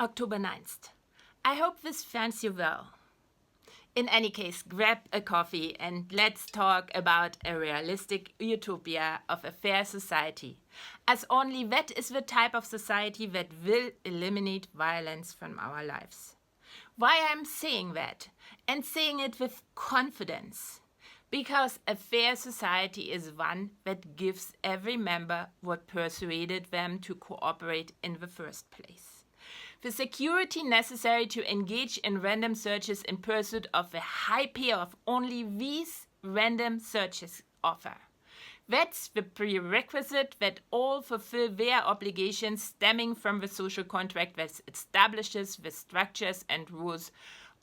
October 9th. I hope this finds you well. In any case, grab a coffee and let's talk about a realistic utopia of a fair society, as only that is the type of society that will eliminate violence from our lives. Why I'm saying that, and saying it with confidence? Because a fair society is one that gives every member what persuaded them to cooperate in the first place. The security necessary to engage in random searches in pursuit of the high payoff only these random searches offer. That's the prerequisite that all fulfill their obligations stemming from the social contract that establishes the structures and rules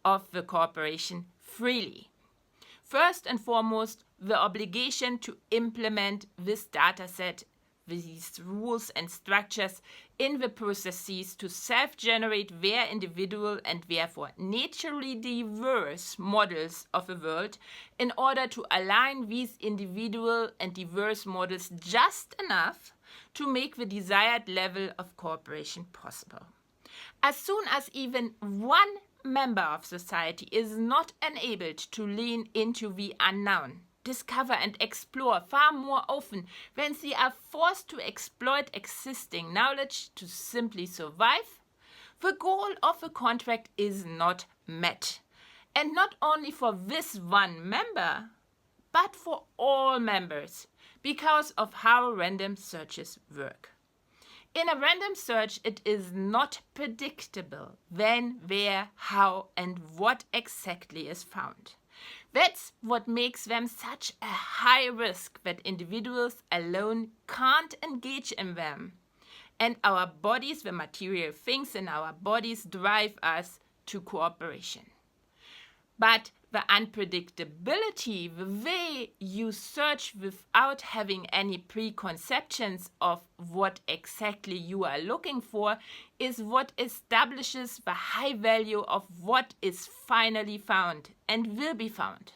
of the corporation freely. First and foremost, the obligation to implement this dataset, these rules and structures in the processes to self-generate their individual and therefore naturally diverse models of the world in order to align these individual and diverse models just enough to make the desired level of cooperation possible. As soon as even one member of society is not enabled to lean into the unknown, discover and explore far more often when they are forced to exploit existing knowledge to simply survive, the goal of the contract is not met. And not only for this one member, but for all members, because of how random searches work. In a random search, it is not predictable when, where, how, and what exactly is found. That's what makes them such a high risk that individuals alone can't engage in them. And our bodies, the material things in our bodies, drive us to cooperation. But the unpredictability, the way you search without having any preconceptions of what exactly you are looking for, is what establishes the high value of what is finally found and will be found.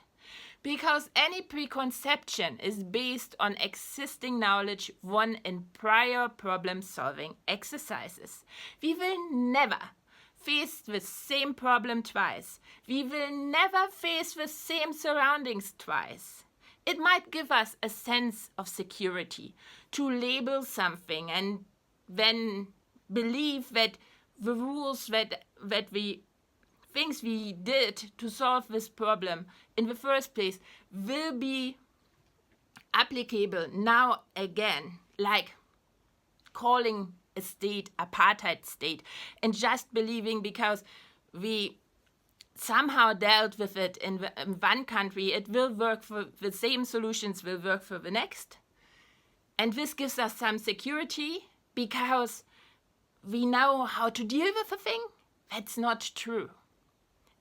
Because any preconception is based on existing knowledge won in prior problem-solving exercises. We will never face the same problem twice. We will never face the same surroundings twice. It might give us a sense of security to label something and then believe that the rules things we did to solve this problem in the first place will be applicable now again, like calling a state apartheid state and just believing because we somehow dealt with it in one country, it will work for the same solutions will work for the next. And this gives us some security because we know how to deal with the thing. That's not true.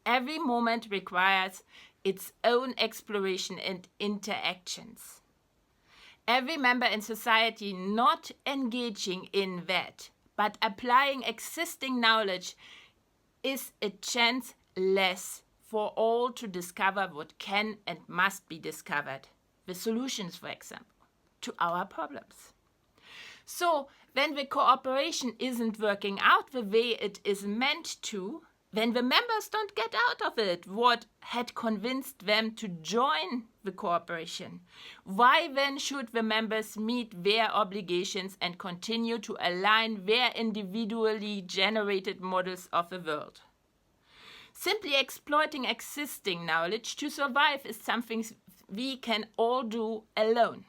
Every moment requires its own exploration and interactions. Every member in society not engaging in that, but applying existing knowledge is a chance less for all to discover what can and must be discovered. The solutions, for example, to our problems. So, when the cooperation isn't working out the way it is meant to, when the members don't get out of it what had convinced them to join the cooperation, why then should the members meet their obligations and continue to align their individually generated models of the world? Simply exploiting existing knowledge to survive is something we can all do alone.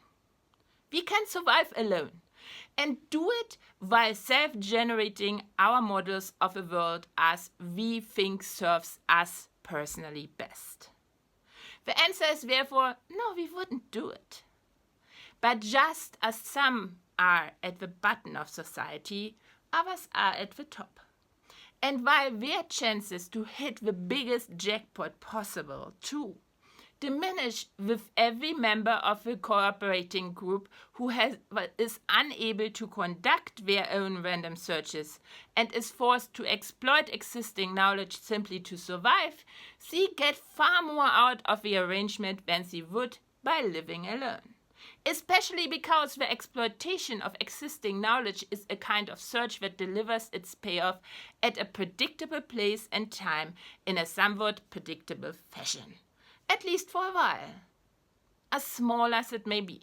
We can survive alone. And do it while self-generating our models of a world as we think serves us personally best. The answer is therefore, no, we wouldn't do it. But just as some are at the bottom of society, others are at the top. And while their chances to hit the biggest jackpot possible, too, diminish with every member of the cooperating group who is unable to conduct their own random searches and is forced to exploit existing knowledge simply to survive, they get far more out of the arrangement than they would by living alone. especially because the exploitation of existing knowledge is a kind of search that delivers its payoff at a predictable place and time in a somewhat predictable fashion, at least for a while, as small as it may be.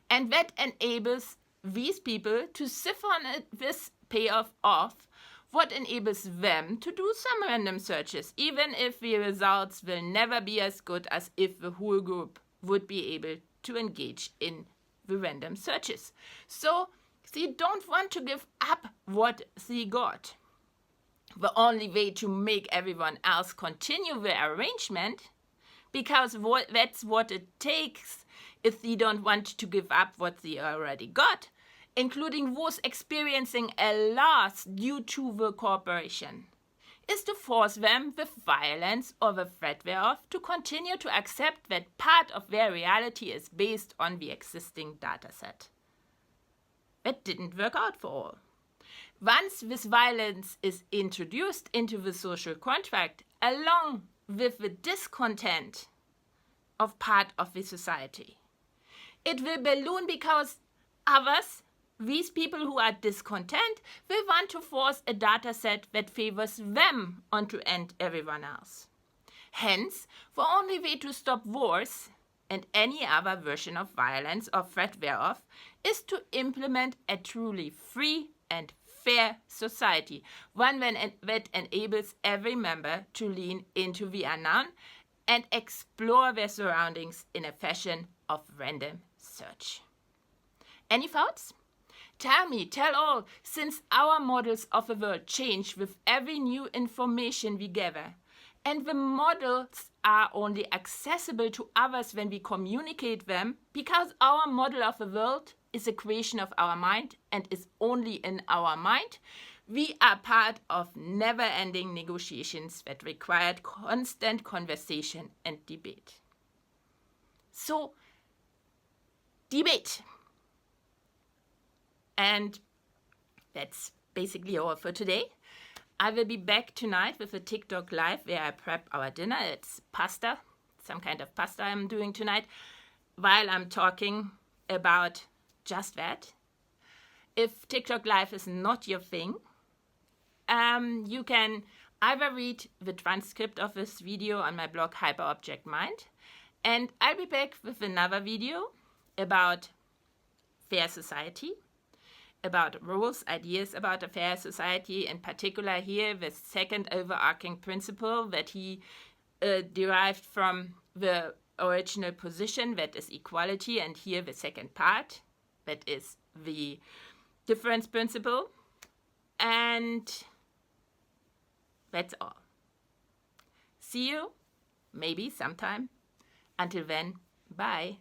And that enables these people to siphon this payoff off, what enables them to do some random searches, even if the results will never be as good as if the whole group would be able to engage in the random searches. So they don't want to give up what they got. The only way to make everyone else continue the arrangement, because that's what it takes if they don't want to give up what they already got, including those experiencing a loss due to the corporation, is to force them with violence or the threat thereof to continue to accept that part of their reality is based on the existing dataset. That didn't work out for all. Once this violence is introduced into the social contract, along with the discontent of part of the society, it will balloon because others, these people who are discontent, will want to force a data set that favors them onto everyone else. Hence, the only way to stop wars and any other version of violence or threat thereof is to implement a truly free and fair society, one that enables every member to lean into the unknown and explore their surroundings in a fashion of random search. Any thoughts? Tell me, tell all, since our models of the world change with every new information we gather, and the models are only accessible to others when we communicate them, because our model of the world is a creation of our mind and is only in our mind, we are part of never-ending negotiations that required constant conversation and debate. So, debate. And that's basically all for today. I will be back tonight with a TikTok live where I prep our dinner. It's pasta, some kind of pasta I'm doing tonight, while I'm talking about just that. If TikTok live is not your thing, you can either read the transcript of this video on my blog Hyperobject Mind, and I'll be back with another video about fair society, about rules, ideas about a fair society, in particular here the second overarching principle that he derived from the original position, that is equality, and here the second part, that is the difference principle. And that's all. See you maybe sometime. Until then, bye.